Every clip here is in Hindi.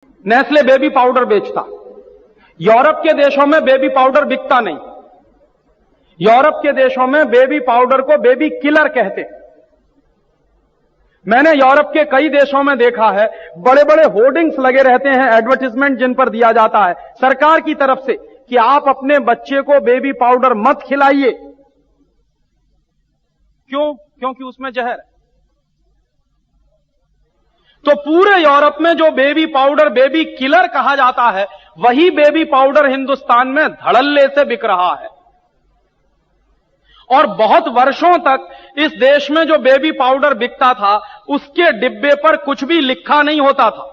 नेस्ले बेबी पाउडर बेचता। यूरोप के देशों में बेबी पाउडर बिकता नहीं। यूरोप के देशों में बेबी पाउडर को बेबी किलर कहते हैं। मैंने यूरोप के कई देशों में देखा है, बड़े बड़े होर्डिंग्स लगे रहते हैं, एडवर्टाइजमेंट जिन पर दिया जाता है सरकार की तरफ से कि आप अपने बच्चे को बेबी पाउडर मत खिलाइए। क्यों? क्योंकि उसमें जहर है। तो पूरे यूरोप में जो बेबी पाउडर बेबी किलर कहा जाता है, वही बेबी पाउडर हिंदुस्तान में धड़ल्ले से बिक रहा है। और बहुत वर्षों तक इस देश में जो बेबी पाउडर बिकता था, उसके डिब्बे पर कुछ भी लिखा नहीं होता था।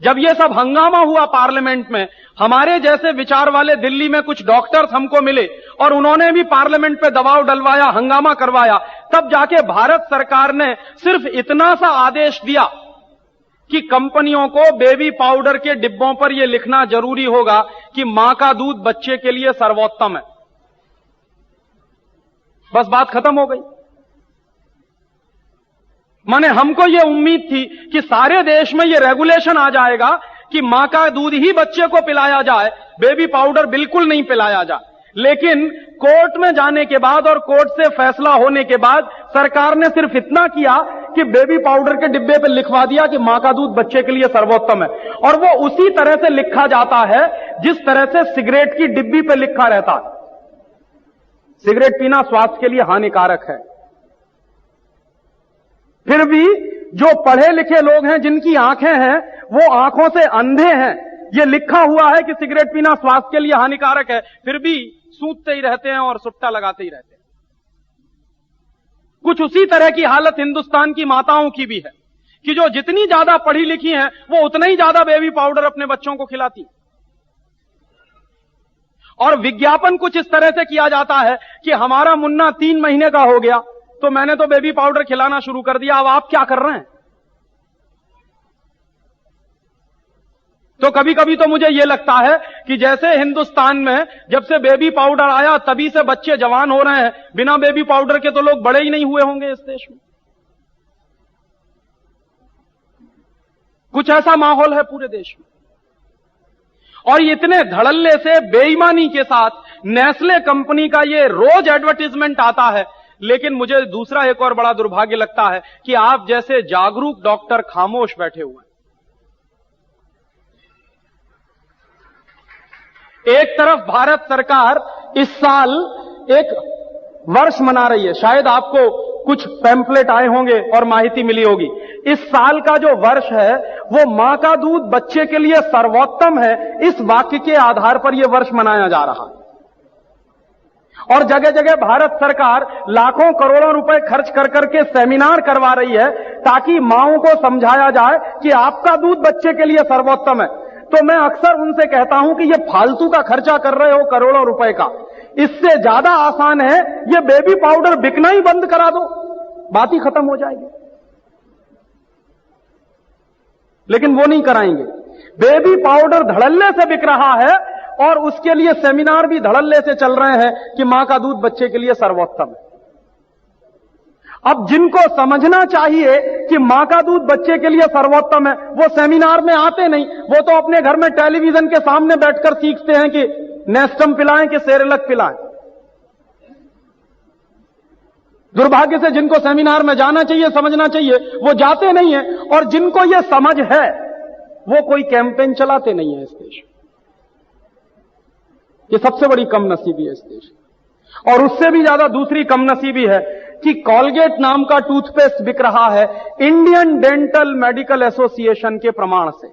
जब यह सब हंगामा हुआ पार्लियामेंट में, हमारे जैसे विचार वाले दिल्ली में कुछ डॉक्टर्स हमको मिले और उन्होंने भी पार्लियामेंट पे दबाव डलवाया, हंगामा करवाया। तब जाके भारत सरकार ने सिर्फ इतना सा आदेश दिया कि कंपनियों को बेबी पाउडर के डिब्बों पर यह लिखना जरूरी होगा कि मां का दूध बच्चे के लिए सर्वोत्तम है। बस बात खत्म हो गई। माने हमको यह उम्मीद थी कि सारे देश में यह रेगुलेशन आ जाएगा कि मां का दूध ही बच्चे को पिलाया जाए, बेबी पाउडर बिल्कुल नहीं पिलाया जाए। लेकिन कोर्ट में जाने के बाद और कोर्ट से फैसला होने के बाद सरकार ने सिर्फ इतना किया कि बेबी पाउडर के डिब्बे पर लिखवा दिया कि मां का दूध बच्चे के लिए सर्वोत्तम है। और वो उसी तरह से लिखा जाता है जिस तरह से सिगरेट की डिब्बी पर लिखा रहता है। सिगरेट पीना स्वास्थ्य के लिए हानिकारक है। फिर भी जो पढ़े लिखे लोग हैं, जिनकी आंखें हैं, वो आंखों से अंधे हैं। ये लिखा हुआ है कि सिगरेट पीना स्वास्थ्य के लिए हानिकारक है, फिर भी सूंघते ही रहते हैं और सुट्टा लगाते ही रहते हैं। कुछ उसी तरह की हालत हिंदुस्तान की माताओं की भी है कि जो जितनी ज्यादा पढ़ी लिखी हैं, वो उतना ही ज्यादा बेबी पाउडर अपने बच्चों को खिलाती हैं। और विज्ञापन कुछ इस तरह से किया जाता है कि हमारा मुन्ना 3 महीने का हो गया तो मैंने तो बेबी पाउडर खिलाना शुरू कर दिया, अब आप क्या कर रहे हैं? तो कभी कभी तो मुझे यह लगता है कि जैसे हिंदुस्तान में जब से बेबी पाउडर आया तभी से बच्चे जवान हो रहे हैं, बिना बेबी पाउडर के तो लोग बड़े ही नहीं हुए होंगे इस देश में। कुछ ऐसा माहौल है पूरे देश में। और इतने धड़ल्ले से बेईमानी के साथ नेस्ले कंपनी का ये रोज एडवर्टाइजमेंट आता है। लेकिन मुझे दूसरा एक और बड़ा दुर्भाग्य लगता है कि आप जैसे जागरूक डॉक्टर खामोश बैठे हुए हैं। एक तरफ भारत सरकार इस साल एक वर्ष मना रही है, शायद आपको कुछ पैम्फलेट आए होंगे और माहिती मिली होगी। इस साल का जो वर्ष है वो मां का दूध बच्चे के लिए सर्वोत्तम है, इस वाक्य के आधार पर यह वर्ष मनाया जा रहा है। और जगह जगह भारत सरकार लाखों करोड़ों रुपए खर्च कर करके सेमिनार करवा रही है ताकि मांओं को समझाया जाए कि आपका दूध बच्चे के लिए सर्वोत्तम है। तो मैं अक्सर उनसे कहता हूं कि यह फालतू का खर्चा कर रहे हो करोड़ों रुपए का, इससे ज्यादा आसान है यह बेबी पाउडर बिकना ही बंद करा दो, बात ही खत्म हो जाएगी। लेकिन वो नहीं कराएंगे। बेबी पाउडर धड़ल्ले से बिक रहा है और उसके लिए सेमिनार भी धड़ल्ले से चल रहे हैं कि मां का दूध बच्चे के लिए सर्वोत्तम है। अब जिनको समझना चाहिए कि मां का दूध बच्चे के लिए सर्वोत्तम है, वो सेमिनार में आते नहीं, वो तो अपने घर में टेलीविजन के सामने बैठकर सीखते हैं कि नेस्टम पिलाएं कि सेरेलक पिलाएं। दुर्भाग्य से जिनको सेमिनार में जाना चाहिए, समझना चाहिए, वो जाते नहीं है। और जिनको ये समझ है वो कोई कैंपेन चलाते नहीं है इस देश में। ये सबसे बड़ी कमनसीबी है इस देश में। और उससे भी ज्यादा दूसरी कमनसीबी है कि कॉलगेट नाम का टूथपेस्ट बिक रहा है इंडियन डेंटल मेडिकल एसोसिएशन के प्रमाण से।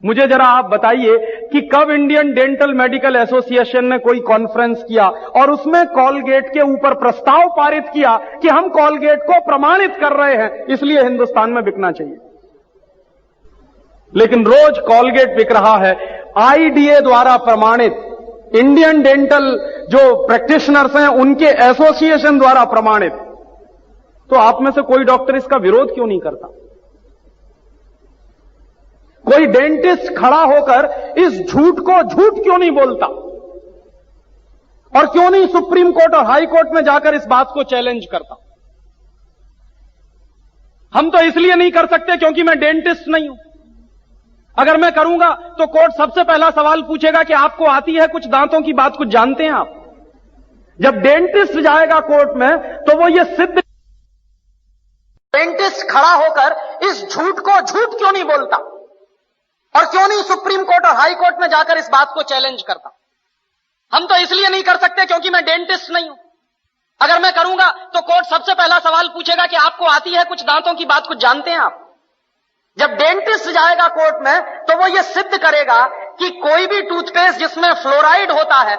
मुझे जरा आप बताइए कि कब इंडियन डेंटल मेडिकल एसोसिएशन ने कोई कॉन्फ्रेंस किया और उसमें कॉलगेट के ऊपर प्रस्ताव पारित किया कि हम कॉलगेट को प्रमाणित कर रहे हैं, इसलिए हिंदुस्तान में बिकना चाहिए। लेकिन रोज कॉलगेट बिक रहा है आईडीए द्वारा प्रमाणित, इंडियन डेंटल जो प्रैक्टिशनर्स हैं उनके एसोसिएशन द्वारा प्रमाणित। तो आप में से कोई डॉक्टर इसका विरोध क्यों नहीं करता? कोई डेंटिस्ट खड़ा होकर इस झूठ को झूठ क्यों नहीं बोलता? और क्यों नहीं सुप्रीम कोर्ट और हाई कोर्ट में जाकर इस बात को चैलेंज करता? हम तो इसलिए नहीं कर सकते क्योंकि मैं डेंटिस्ट नहीं हूं। अगर मैं करूंगा तो कोर्ट सबसे पहला सवाल पूछेगा कि आपको आती है कुछ दांतों की बात, कुछ जानते हैं आप? जब डेंटिस्ट जाएगा कोर्ट में तो वो ये सिद्ध, डेंटिस्ट खड़ा होकर इस झूठ को झूठ क्यों नहीं बोलता और क्यों नहीं सुप्रीम कोर्ट और हाई कोर्ट में जाकर इस बात को चैलेंज करता? हम तो इसलिए नहीं कर सकते क्योंकि मैं डेंटिस्ट नहीं हूं। अगर मैं करूंगा तो कोर्ट सबसे पहला सवाल पूछेगा कि आपको आती है कुछ दांतों की बात, कुछ जानते हैं आप? जब डेंटिस्ट जाएगा कोर्ट में तो वो ये सिद्ध करेगा कि कोई भी टूथपेस्ट जिसमें फ्लोराइड होता है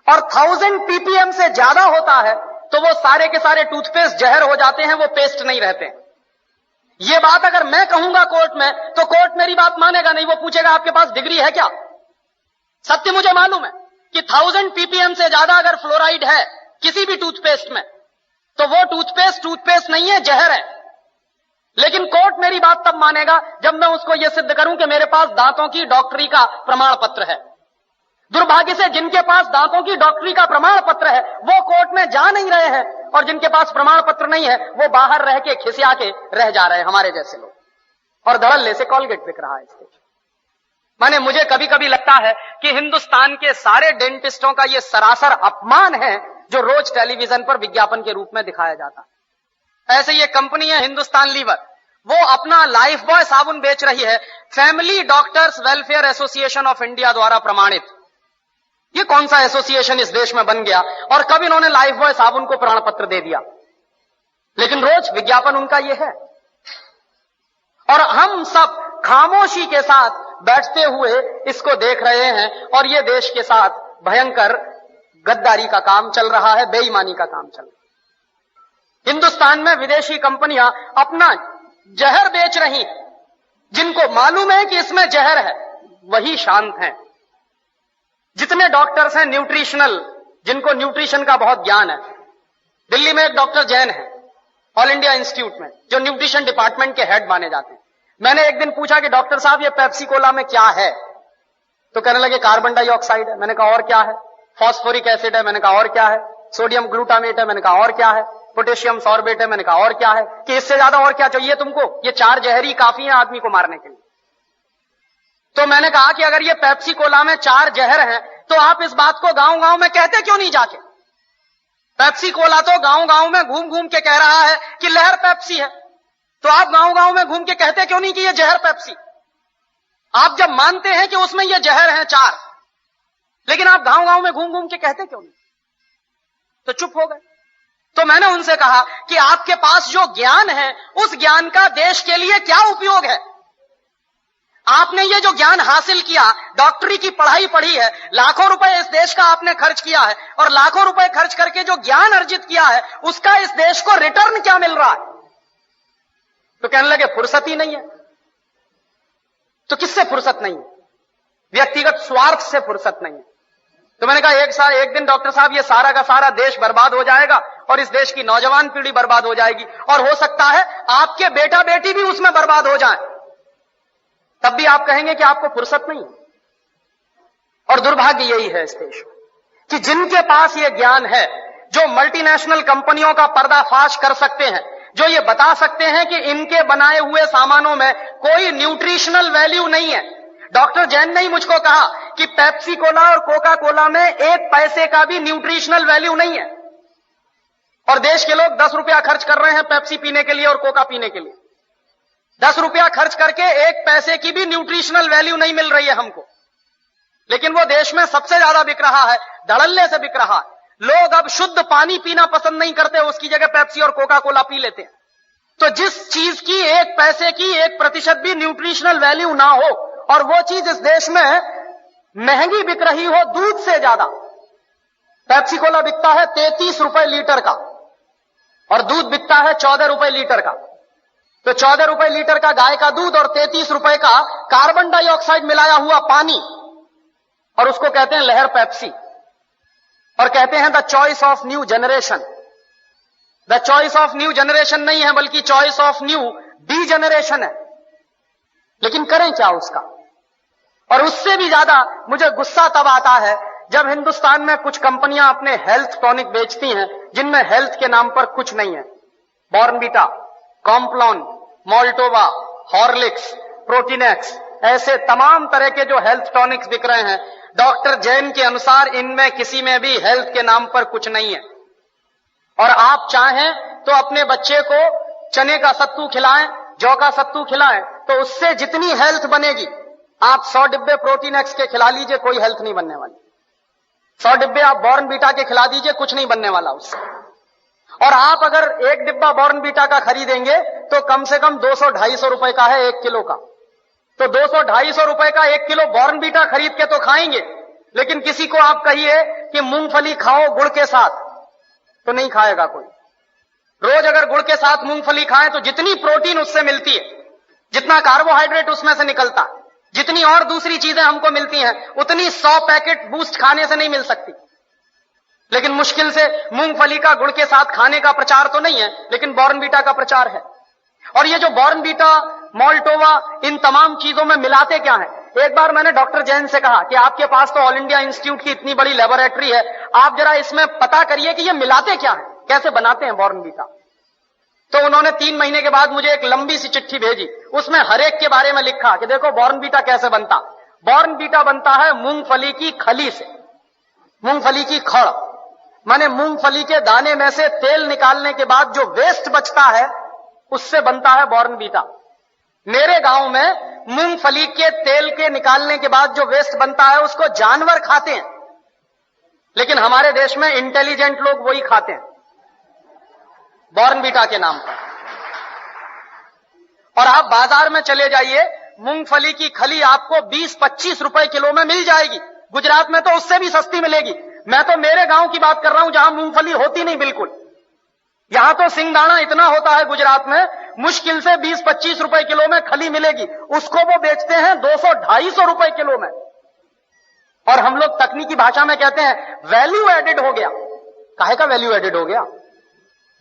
और 1000 ppm से ज्यादा होता है तो वो सारे के सारे टूथपेस्ट जहर हो जाते हैं, वो पेस्ट नहीं रहते। ये बात अगर मैं कहूंगा कोर्ट में तो कोर्ट मेरी बात मानेगा नहीं, वो पूछेगा आपके पास डिग्री है क्या? सत्य मुझे मालूम है कि 1000 ppm से ज्यादा अगर फ्लोराइड है किसी भी टूथपेस्ट में तो वो टूथपेस्ट नहीं है, जहर है। लेकिन कोर्ट मेरी बात तब मानेगा जब मैं उसको यह सिद्ध करूं कि मेरे पास दांतों की डॉक्टरी का प्रमाण पत्र है। दुर्भाग्य से जिनके पास दांतों की डॉक्टरी का प्रमाण पत्र है वो कोर्ट में जा नहीं रहे हैं, और जिनके पास प्रमाण पत्र नहीं है वो बाहर रह के खिसिया के रह जा रहे हैं, हमारे जैसे लोग। और धड़ल्ले से कॉलगेट बिक रहा है इसके। माने मुझे कभी कभी लगता है कि हिंदुस्तान के सारे डेंटिस्टों का यह सरासर अपमान है जो रोज टेलीविजन पर विज्ञापन के रूप में दिखाया जाता है। ऐसे ये कंपनी है हिंदुस्तान लीवर, वो अपना लाइफ बॉय साबुन बेच रही है family doctors welfare association of India द्वारा प्रमाणित। ये कौन सा एसोसिएशन इस देश में बन गया और कब इन्होंने लाइफ बॉय साबुन को प्रमाण पत्र दे दिया? लेकिन रोज विज्ञापन उनका ये है, और हम सब खामोशी के साथ बैठते हुए इसको देख रहे हैं, और ये देश के साथ भयंकर गद्दारी का काम चल रहा है, बेईमानी का काम चल रहा है। हिंदुस्तान में विदेशी कंपनियां अपना जहर बेच रही हैं, जिनको मालूम है कि इसमें जहर है वही शांत हैं। जितने डॉक्टर्स हैं न्यूट्रिशनल, जिनको न्यूट्रिशन का बहुत ज्ञान है, दिल्ली में एक डॉक्टर जैन है ऑल इंडिया इंस्टीट्यूट में, जो न्यूट्रिशन डिपार्टमेंट के हेड माने जाते हैं। मैंने एक दिन पूछा कि डॉक्टर साहब ये पेप्सी कोला में क्या है? तो कहने लगे कार्बन डाइऑक्साइड है। मैंने कहा और क्या है? फॉस्फोरिक एसिड है। मैंने कहा और क्या है? सोडियम ग्लूटामेट है। मैंने कहा और क्या है? पोटेशियम सॉर्बेट है। मैंने कहा और क्या है? कि इससे ज्यादा और क्या चाहिए तुमको? ये 4 जहर ही काफी है आदमी को मारने के लिए। तो मैंने कहा कि अगर ये पेप्सी कोला में 4 जहर हैं तो आप इस बात को गांव गांव में कहते क्यों नहीं जाके? पेप्सी कोला तो गांव गांव में घूम घूम के कह रहा है कि लहर पेप्सी है, तो आप गांव गांव में घूम के कहते क्यों नहीं कि ये जहर पेप्सी? आप जब मानते हैं कि उसमें ये जहर हैं 4, लेकिन आप गांव गांव में घूम घूम के कहते क्यों नहीं? तो चुप हो गए। तो मैंने उनसे कहा कि आपके पास जो ज्ञान है उस ज्ञान का देश के लिए क्या उपयोग है? आपने ये जो ज्ञान हासिल किया, डॉक्टरी की पढ़ाई पढ़ी है, लाखों रुपए इस देश का आपने खर्च किया है, और लाखों रुपए खर्च करके जो ज्ञान अर्जित किया है उसका इस देश को रिटर्न क्या मिल रहा है? तो कहने लगे फुर्सत ही नहीं है। तो किससे फुर्सत नहीं है? व्यक्तिगत स्वार्थ से फुर्सत नहीं है। तो मैंने कहा एक दिन डॉक्टर साहब ये सारा का सारा देश बर्बाद हो जाएगा और इस देश की नौजवान पीढ़ी बर्बाद हो जाएगी, और हो सकता है आपके बेटा बेटी भी उसमें बर्बाद हो जाए, तब भी आप कहेंगे कि आपको फुर्सत नहीं। और दुर्भाग्य यही है इस देश में कि जिनके पास ये ज्ञान है, जो मल्टीनेशनल कंपनियों का पर्दाफाश कर सकते हैं, जो ये बता सकते हैं कि इनके बनाए हुए सामानों में कोई न्यूट्रिशनल वैल्यू नहीं है। डॉक्टर जैन ने ही मुझको कहा कि पेप्सी कोला और कोका कोला में 1 पैसे का भी न्यूट्रिशनल वैल्यू नहीं है, और देश के लोग 10 रुपया खर्च कर रहे हैं पेप्सी पीने के लिए और कोका पीने के लिए। 10 रुपया खर्च करके 1 पैसे की भी न्यूट्रिशनल वैल्यू नहीं मिल रही है हमको, लेकिन वो देश में सबसे ज्यादा बिक रहा है, धड़ल्ले से बिक रहा है। लोग अब शुद्ध पानी पीना पसंद नहीं करते, उसकी जगह पेप्सी और कोका कोला पी लेते हैं। तो जिस चीज की 1 पैसे की 1% भी न्यूट्रिशनल वैल्यू ना हो, और वो चीज इस देश में महंगी बिक रही हो दूध से ज्यादा। पेप्सी कोला बिकता है 33 रुपए लीटर का और दूध बिकता है 14 रुपए लीटर का। तो 14 रुपए लीटर का गाय का दूध और 33 रुपए का कार्बन डाइऑक्साइड मिलाया हुआ पानी, और उसको कहते हैं लहर पेप्सी, और कहते हैं the choice of new generation. The choice of new generation नहीं है, बल्कि choice of new D generation है। लेकिन करें क्या उसका? और उससे भी ज्यादा मुझे गुस्सा तब आता है जब हिंदुस्तान में कुछ कंपनियां अपने हेल्थ टॉनिक बेचती हैं जिनमें हेल्थ के नाम पर कुछ नहीं है। Bournvita, Complan, Maltova, Horlicks, Protinex, ऐसे तमाम तरह के जो हेल्थ टॉनिक्स बिक रहे हैं, डॉक्टर जैन के अनुसार इनमें किसी में भी हेल्थ के नाम पर कुछ नहीं है। और आप चाहें तो अपने बच्चे को चने का सत्तू खिलाएं, जौ का सत्तू खिलाएं, तो उससे जितनी हेल्थ बनेगी, आप 100 डिब्बे प्रोटीनेक्स के खिला लीजिए, कोई हेल्थ नहीं बनने वाली। 100 डिब्बे आप बॉर्नवीटा के खिला दीजिए, कुछ नहीं बनने वाला उससे। और आप अगर एक डिब्बा बॉर्नवीटा का खरीदेंगे तो कम से कम 200-250 रुपए का है 1 किलो का। तो 200-250 रुपए का 1 किलो बॉर्नवीटा खरीद के तो खाएंगे, लेकिन किसी को आप कहिए कि मूंगफली खाओ गुड़ के साथ, तो नहीं खाएगा कोई। रोज अगर गुड़ के साथ मूंगफली खाएं तो जितनी प्रोटीन उससे मिलती है, जितना कार्बोहाइड्रेट उसमें से निकलता है, जितनी और दूसरी चीजें हमको मिलती हैं, उतनी 100 पैकेट बूस्ट खाने से नहीं मिल सकती। लेकिन मुश्किल से मूंगफली का गुड़ के साथ खाने का प्रचार तो नहीं है, लेकिन बॉर्नवीटा का प्रचार है। और ये जो बॉर्नवीटा, मॉल्टोवा, इन तमाम चीजों में मिलाते क्या है? एक बार मैंने डॉक्टर जैन से कहा कि आपके पास तो ऑल इंडिया इंस्टीट्यूट की इतनी बड़ी लेबोरेटरी है, आप जरा इसमें पता करिए कि ये मिलाते क्या है, कैसे बनाते हैं बॉर्नवीटा। तो उन्होंने 3 महीने के बाद मुझे एक लंबी सी चिट्ठी भेजी, उसमें हर एक के बारे में लिखा कि देखो बॉर्नवीटा कैसे बनता। बॉर्नवीटा बनता है मूंगफली की खली से, मूंगफली की खड़, माने मूंगफली के दाने में से तेल निकालने के बाद जो वेस्ट बचता है, उससे बनता है बॉर्नवीटा। मेरे गांव में मूंगफली के तेल के निकालने के बाद जो वेस्ट बनता है उसको जानवर खाते हैं, लेकिन हमारे देश में इंटेलिजेंट लोग वही खाते हैं बॉर्नवीटा के नाम पर। और आप बाजार में चले जाइए, मूंगफली की खली आपको 20-25 रुपए किलो में मिल जाएगी। गुजरात में तो उससे भी सस्ती मिलेगी। मैं तो मेरे गांव की बात कर रहा हूं जहां मूंगफली होती नहीं बिल्कुल। यहां तो सिंगदाना इतना होता है गुजरात में, मुश्किल से 20-25 रुपए किलो में खली मिलेगी, उसको वो बेचते हैं 200-250 रुपए किलो में। और हम लोग तकनीकी भाषा में कहते हैं वैल्यू एडेड हो गया। काहे का वैल्यू एडेड हो गया?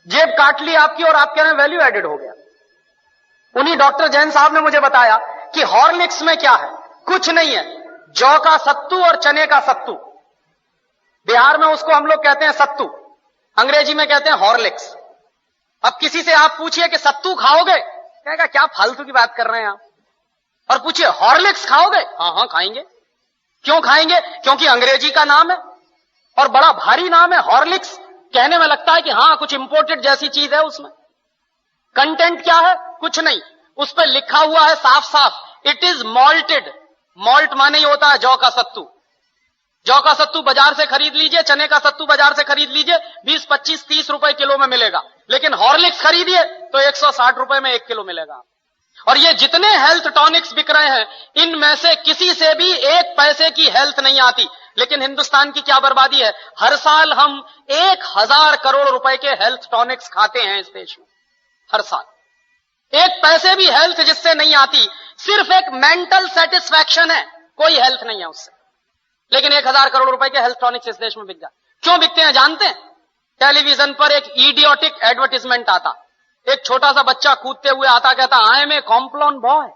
जेब काट ली आपकी और आप कह रहे हैं वैल्यू एडेड हो गया। उन्हीं डॉक्टर जैन साहब ने मुझे बताया कि हॉर्लिक्स में क्या है, कुछ नहीं है, जौ का सत्तू और चने का सत्तू। बिहार में उसको हम लोग कहते हैं सत्तू, अंग्रेजी में कहते हैं हॉर्लिक्स। अब किसी से आप पूछिए कि सत्तू खाओगे, कहेगा क्या फालतू की बात कर रहे हैं आप। और पूछिए हॉर्लिक्स खाओगे, हाँ खाएंगे। क्यों खाएंगे? क्योंकि अंग्रेजी का नाम है और बड़ा भारी नाम है हॉर्लिक्स। कहने में लगता है कि हाँ कुछ इंपोर्टेड जैसी चीज है। उसमें कंटेंट क्या है? कुछ नहीं। उस पर लिखा हुआ है साफ साफ, इट इज मॉल्टेड। मॉल्ट माने ही होता है जौ का सत्तू। जौ का सत्तू बाजार से खरीद लीजिए, चने का सत्तू बाजार से खरीद लीजिए, 20-25-30 रुपए किलो में मिलेगा। लेकिन हॉर्लिक्स खरीदिए तो 160 रुपए में 1 किलो मिलेगा। और ये जितने हेल्थ टॉनिक्स बिक रहे हैं, इनमें से किसी से भी 1 पैसे की हेल्थ नहीं आती। लेकिन हिंदुस्तान की क्या बर्बादी है, हर साल हम 1000 करोड़ रुपए के हेल्थ टॉनिक्स खाते हैं इस देश में। हर साल 1 पैसे भी हेल्थ जिससे नहीं आती, सिर्फ एक मेंटल सेटिस्फैक्शन है, कोई हेल्थ नहीं है उससे। लेकिन 1000 करोड़ रुपए के हेल्थ टॉनिक्स इस देश में बिक जाते। क्यों बिकते हैं जानते हैं? टेलीविजन पर एक इडियोटिक एडवर्टाइजमेंट आता, एक छोटा सा बच्चा कूदते हुए आता, कहता I am a Complan boy.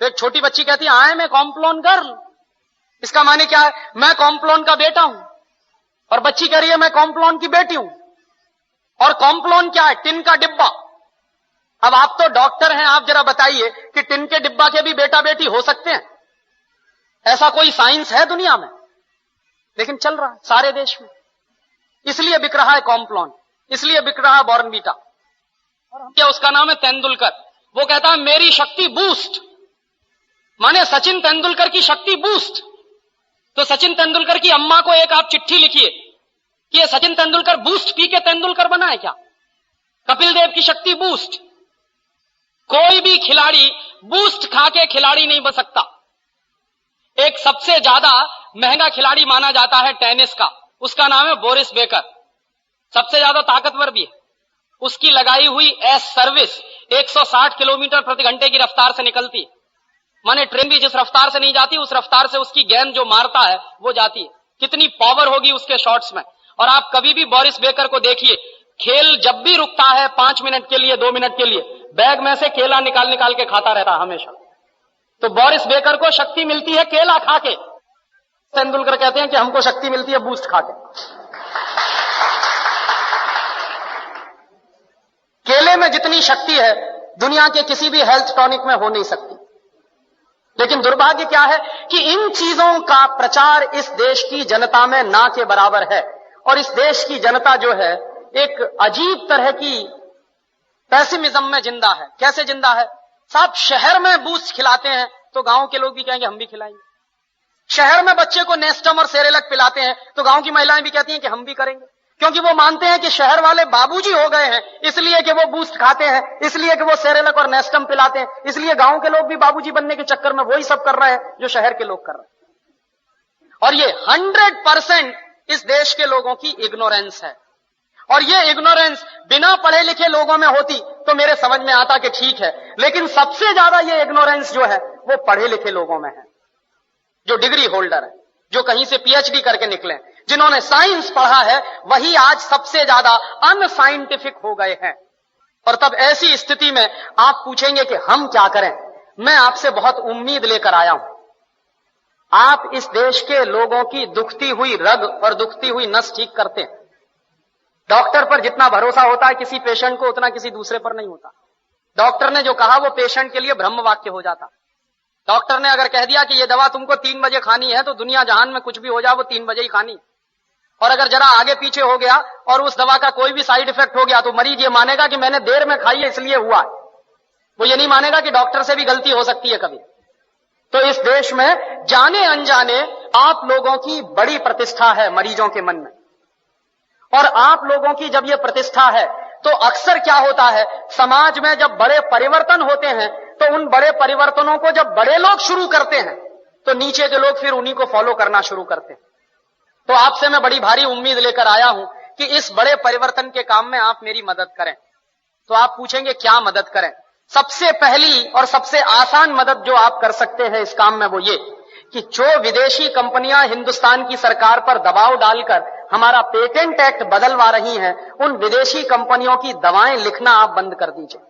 तो एक छोटी बच्ची कहती है I am a Complan girl. इसका माने क्या है? मैं कॉम्प्लॉन का बेटा हूं। और बच्ची कह रही है मैं कॉम्प्लॉन की बेटी हूं। और कॉम्प्लॉन क्या है? टिन का डिब्बा। अब आप तो डॉक्टर हैं, आप जरा बताइए कि टिन के डिब्बा के भी बेटा बेटी हो सकते हैं? ऐसा कोई साइंस है दुनिया में? लेकिन चल रहा है सारे देश में। इसलिए बिक रहा है कॉम्प्लॉन, इसलिए बिक रहा है बॉर्नवीटा। और क्या उसका नाम है तेंदुलकर। वो कहता है मेरी शक्ति बूस्ट, माने सचिन तेंदुलकर की शक्ति बूस्ट। तो सचिन तेंदुलकर की अम्मा को एक आप चिट्ठी लिखिए कि ये सचिन तेंदुलकर बूस्ट पी के तेंदुलकर बना है क्या? कपिल देव की शक्ति बूस्ट। कोई भी खिलाड़ी बूस्ट खा के खिलाड़ी नहीं बन सकता। एक सबसे ज्यादा महंगा खिलाड़ी माना जाता है टेनिस का, उसका नाम है बोरिस बेकर। सबसे ज्यादा ताकतवर भी है। उसकी लगाई हुई एस सर्विस 160 किलोमीटर प्रति घंटे की रफ्तार से निकलती है। माने ट्रेन भी जिस रफ्तार से नहीं जाती, उस रफ्तार से उसकी गेंद जो मारता है वो जाती है। कितनी पावर होगी उसके शॉट्स में। और आप कभी भी बोरिस बेकर को देखिए, खेल जब भी रुकता है 5 मिनट के लिए, 2 मिनट के लिए, बैग में से केला निकाल निकाल के खाता रहता है हमेशा। तो बोरिस बेकर को शक्ति मिलती है केला खा के। तेंदुलकर कहते हैं कि हमको शक्ति मिलती है बूस्ट खा के। केले में जितनी शक्ति है दुनिया के किसी भी हेल्थ टॉनिक में हो नहीं सकती। लेकिन दुर्भाग्य क्या है कि इन चीजों का प्रचार इस देश की जनता में ना के बराबर है। और इस देश की जनता जो है एक अजीब तरह की पैसिमिज्म में जिंदा है। कैसे जिंदा है साहब? शहर में बूस्ट खिलाते हैं तो गांव के लोग भी कहेंगे हम भी खिलाएंगे। शहर में बच्चे को नेस्टम और सेरेलक पिलाते हैं तो गांव की महिलाएं भी कहती हैं कि हम भी करेंगे, क्योंकि वो मानते हैं कि शहर वाले बाबूजी हो गए हैं, इसलिए कि वो बूस्ट खाते हैं, इसलिए कि वो सेरेलक और नेस्टम पिलाते हैं, इसलिए गांव के लोग भी बाबूजी बनने के चक्कर में वही सब कर रहे हैं जो शहर के लोग कर रहे हैं। और ये 100% इस देश के लोगों की इग्नोरेंस है। और ये इग्नोरेंस बिना पढ़े लिखे लोगों में होती तो मेरे समझ में आता कि ठीक है, लेकिन सबसे ज्यादा ये इग्नोरेंस जो है वो पढ़े लिखे लोगों में है, जो डिग्री होल्डर है, जो कहीं से पीएचडी करके निकले, जिन्होंने साइंस पढ़ा है, वही आज सबसे ज्यादा अनसाइंटिफिक हो गए हैं। और तब ऐसी स्थिति में आप पूछेंगे कि हम क्या करें। मैं आपसे बहुत उम्मीद लेकर आया हूं। आप इस देश के लोगों की दुखती हुई रग और दुखती हुई नस ठीक करते हैं। डॉक्टर पर जितना भरोसा होता है किसी पेशेंट को, उतना किसी दूसरे पर नहीं होता। डॉक्टर ने जो कहा वो पेशेंट के लिए ब्रह्म वाक्य हो जाता। डॉक्टर ने अगर कह दिया कि ये दवा तुमको 3 बजे खानी है तो दुनिया जहान में कुछ भी हो जाए वो 3 बजे ही खानी। और अगर जरा आगे पीछे हो गया और उस दवा का कोई भी साइड इफेक्ट हो गया तो मरीज ये मानेगा कि मैंने देर में खाई है इसलिए हुआ। वो ये नहीं मानेगा कि डॉक्टर से भी गलती हो सकती है कभी। तो इस देश में जाने अनजाने आप लोगों की बड़ी प्रतिष्ठा है मरीजों के मन में। और आप लोगों की जब ये प्रतिष्ठा है तो अक्सर क्या होता है, समाज में जब बड़े परिवर्तन होते हैं तो उन बड़े परिवर्तनों को जब बड़े लोग शुरू करते हैं तो नीचे के लोग फिर उन्हीं को फॉलो करना शुरू करते हैं। तो आपसे मैं बड़ी भारी उम्मीद लेकर आया हूं कि इस बड़े परिवर्तन के काम में आप मेरी मदद करें। तो आप पूछेंगे क्या मदद करें? सबसे पहली और सबसे आसान मदद जो आप कर सकते हैं इस काम में वो ये कि जो विदेशी कंपनियां हिंदुस्तान की सरकार पर दबाव डालकर हमारा पेटेंट एक्ट बदलवा रही हैं, उन विदेशी कंपनियों की दवाएं लिखना आप बंद कर दीजिए।